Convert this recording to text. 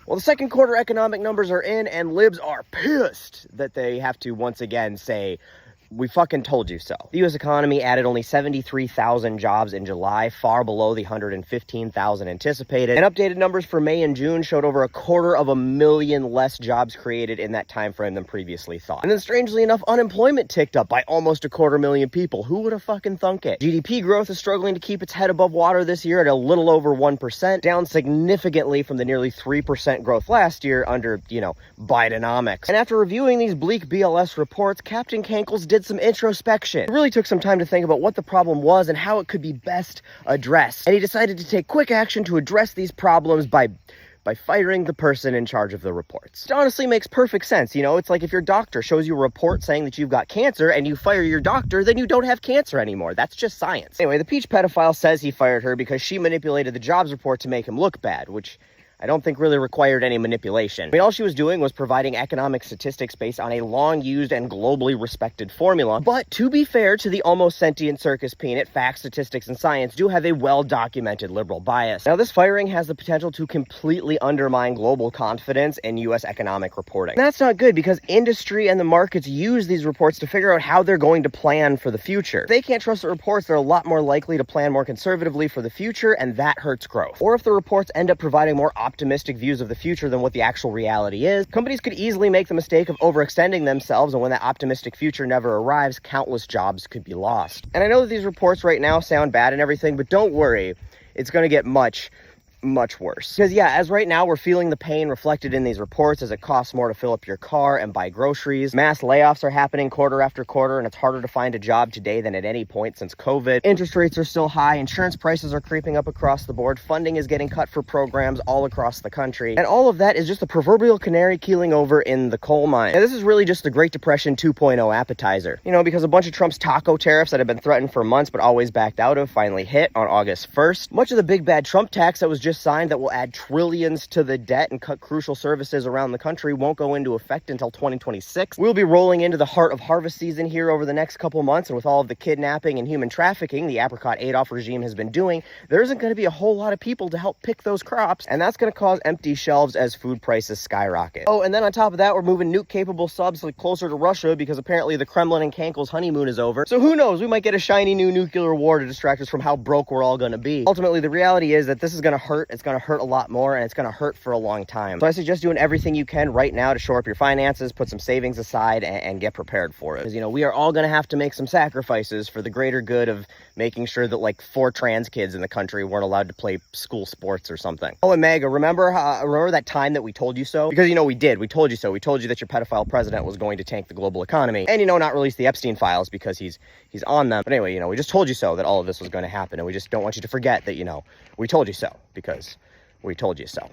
Well, the second quarter economic numbers are in, and libs are pissed that they have to once again say, we fucking told you so. The U.S. economy added only 73,000 jobs in July, far below the 115,000 anticipated. And updated numbers for May and June showed over 250,000 less jobs created in that time frame than previously thought. And then strangely enough, unemployment ticked up by almost 250,000 people. Who would have fucking thunk it? GDP growth is struggling to keep its head above water this year at a little over 1%, down significantly from the nearly 3% growth last year under, Bidenomics. And after reviewing these bleak BLS reports, Captain Cankles did some introspection. He really took some time to think about what the problem was and how it could be best addressed. And he decided to take quick action to address these problems by firing the person in charge of the reports. It honestly makes perfect sense. It's like if your doctor shows you a report saying that you've got cancer and you fire your doctor, then you don't have cancer anymore. That's just science. Anyway, the Peach pedophile says he fired her because she manipulated the jobs report to make him look bad, which I don't think really required any manipulation. All she was doing was providing economic statistics based on a long-used and globally respected formula. But to be fair to the almost sentient circus peanut, facts, statistics, and science do have a well-documented liberal bias. Now, this firing has the potential to completely undermine global confidence in U.S. economic reporting. And that's not good because industry and the markets use these reports to figure out how they're going to plan for the future. If they can't trust the reports, they're a lot more likely to plan more conservatively for the future, and that hurts growth. Or if the reports end up providing more optimistic views of the future than what the actual reality is, companies could easily make the mistake of overextending themselves, and when that optimistic future never arrives, countless jobs could be lost. And I know that these reports right now sound bad and everything, but don't worry, it's going to get much worse. Because as right now we're feeling the pain reflected in these reports as it costs more to fill up your car and buy groceries. Mass layoffs are happening quarter after quarter, and it's harder to find a job today than at any point since COVID. Interest rates are still high, insurance prices are creeping up across the board, funding is getting cut for programs all across the country, and all of that is just the proverbial canary keeling over in the coal mine. And this is really just the Great Depression 2.0 appetizer. Because a bunch of Trump's taco tariffs that have been threatened for months but always backed out of finally hit on August 1st. Much of the big bad Trump tax that was just signed that will add trillions to the debt and cut crucial services around the country won't go into effect until 2026. We'll be rolling into the heart of harvest season here over the next couple months, and with all of the kidnapping and human trafficking the Apricot Adolf regime has been doing, there isn't going to be a whole lot of people to help pick those crops, and that's going to cause empty shelves as food prices skyrocket. Oh, and then on top of that, we're moving nuke-capable subs closer to Russia because apparently the Kremlin and Cankle's honeymoon is over. So who knows, we might get a shiny new nuclear war to distract us from how broke we're all going to be. Ultimately, the reality is that this is going to hurt. It's going to hurt a lot more, and it's going to hurt for a long time. So I suggest doing everything you can right now to shore up your finances, put some savings aside, and get prepared for it. Because, we are all going to have to make some sacrifices for the greater good of making sure that 4 trans kids in the country weren't allowed to play school sports or something. Oh, and Mega, remember that time that we told you so? Because, we did. We told you so. We told you that your pedophile president was going to tank the global economy and, not release the Epstein files because he's on them. But anyway, we just told you so that all of this was going to happen, and we just don't want you to forget that, we told you so because we told you so.